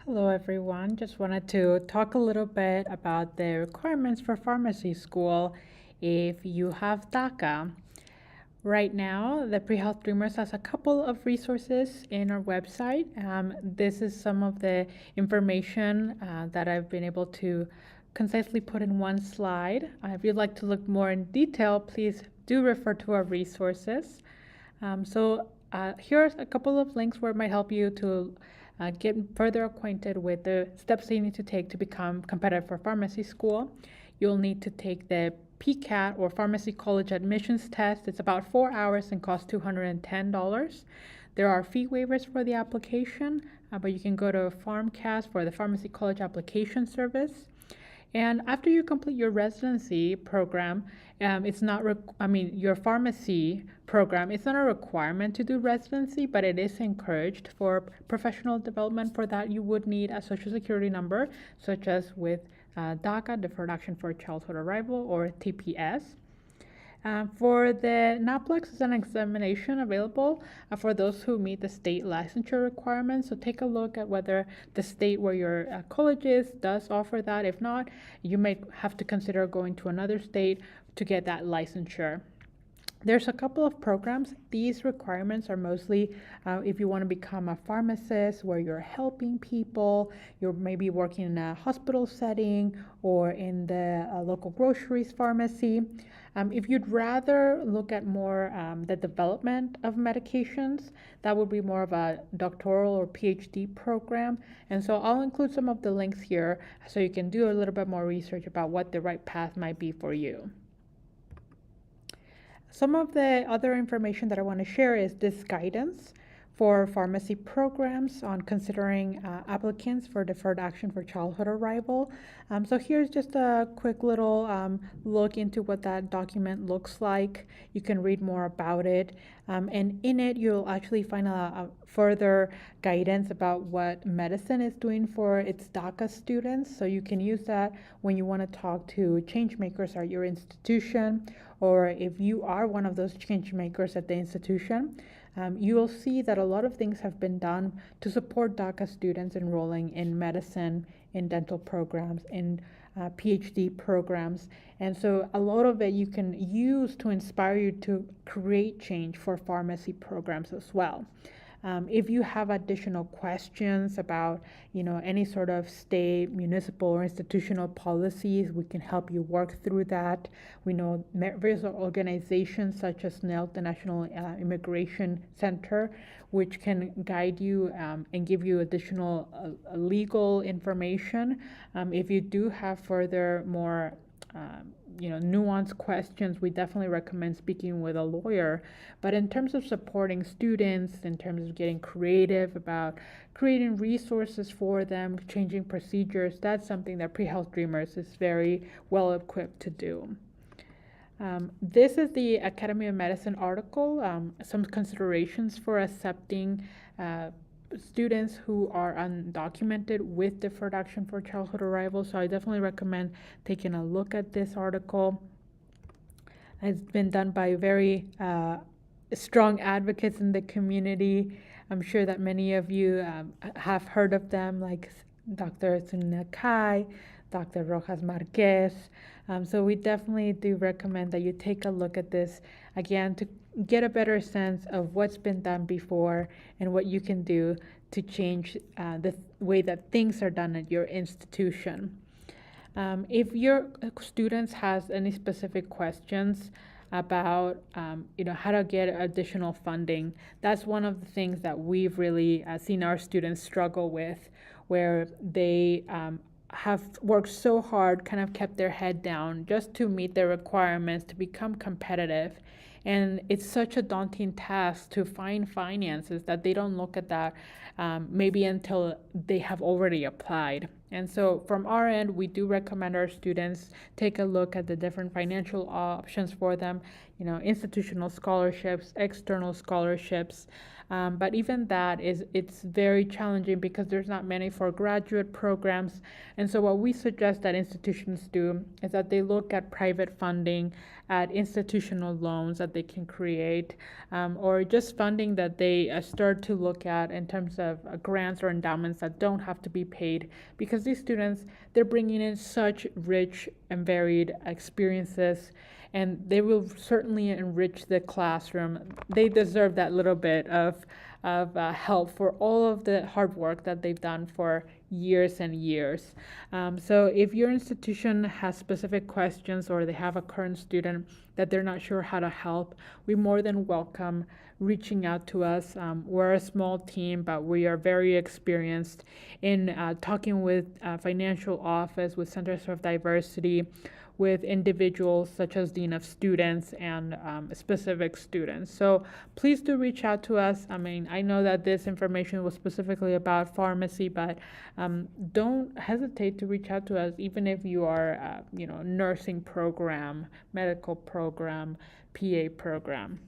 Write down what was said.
Hello, everyone. Just wanted to talk a little bit about the requirements for pharmacy school if you have DACA. Right now, the Pre-Health Dreamers has a couple of resources in our website. This is some of the information that I've been able to concisely put in one slide. If you'd like to look more in detail, please do refer to our resources. Here's a couple of links where it might help you to get further acquainted with the steps that you need to take to become competitive for pharmacy school. You'll need to take the PCAT or Pharmacy College Admissions Test. It's about 4 hours and costs $210. There are fee waivers for the application, but you can go to PharmCast for the Pharmacy College Application Service. And after you complete your residency program, it's not, your pharmacy program, it's not a requirement to do residency, but it is encouraged for professional development. For that, you would need a social security number, such as with DACA, Deferred Action for Childhood Arrival, or TPS. For the NAPLEX, is an examination available for those who meet the state licensure requirements. So take a look at whether the state where your college is does offer that. If not, you may have to consider going to another state to get that licensure. There's a couple of programs. These requirements are mostly if you want to become a pharmacist where you're helping people, you're maybe working in a hospital setting or in the local groceries pharmacy. If you'd rather look at more the development of medications, that would be more of a doctoral or PhD program. And so I'll include some of the links here so you can do a little bit more research about what the right path might be for you. Some of the other information that I want to share is this guidance for pharmacy programs on considering applicants for deferred action for childhood arrival. So here's just a quick little look into what that document looks like. You can read more about it. And in it, you'll actually find a further guidance about what medicine is doing for its DACA students. So you can use that when you want to talk to change makers at your institution, or if you are one of those change makers at the institution. You will see that a lot of things have been done to support DACA students enrolling in medicine, in dental programs, in PhD programs. And so a lot of it you can use to inspire you to create change for pharmacy programs as well. If you have additional questions about, any sort of state, municipal, or institutional policies, we can help you work through that. We know various organizations such as NELT, the National Immigration Center, which can guide you and give you additional legal information. If you do have further more nuanced questions, we definitely recommend speaking with a lawyer. But in terms of supporting students, in terms of getting creative about creating resources for them, changing procedures, that's something that Pre-Health Dreamers is very well equipped to do. This is the Academy of Medicine article, some considerations for accepting students who are undocumented with deferred action for childhood arrival. So I definitely recommend taking a look at this article. It's been done by very strong advocates in the community. I'm sure that many of you have heard of them, like Dr. Sunina Kai, Dr. Rojas Marquez. So we definitely do recommend that you take a look at this again to get a better sense of what's been done before and what you can do to change the way that things are done at your institution. If your students has any specific questions about how to get additional funding, that's one of the things that we've really seen our students struggle with, where they have worked so hard, kind of kept their head down just to meet their requirements to become competitive. And it's such a daunting task to find finances that they don't look at that maybe until they have already applied. And so from our end, we do recommend our students take a look at the different financial options for them, institutional scholarships, external scholarships. But even that it's very challenging because there's not many for graduate programs. And so what we suggest that institutions do is that they look at private funding, at institutional loans that they can create, or just funding that they start to look at in terms of grants or endowments that don't have to be paid, because these students, they're bringing in such rich and varied experiences, and they will certainly enrich the classroom. They deserve that little bit of help for all of the hard work that they've done for years and years. So if your institution has specific questions or they have a current student that they're not sure how to help, we more than welcome reaching out to us. We're a small team, but we are very experienced in talking with financial office, with Centers for Diversity, with individuals such as Dean of Students and specific students. So please do reach out to us. I mean, I know that this information was specifically about pharmacy, but don't hesitate to reach out to us, even if you are, nursing program, medical program, PA program.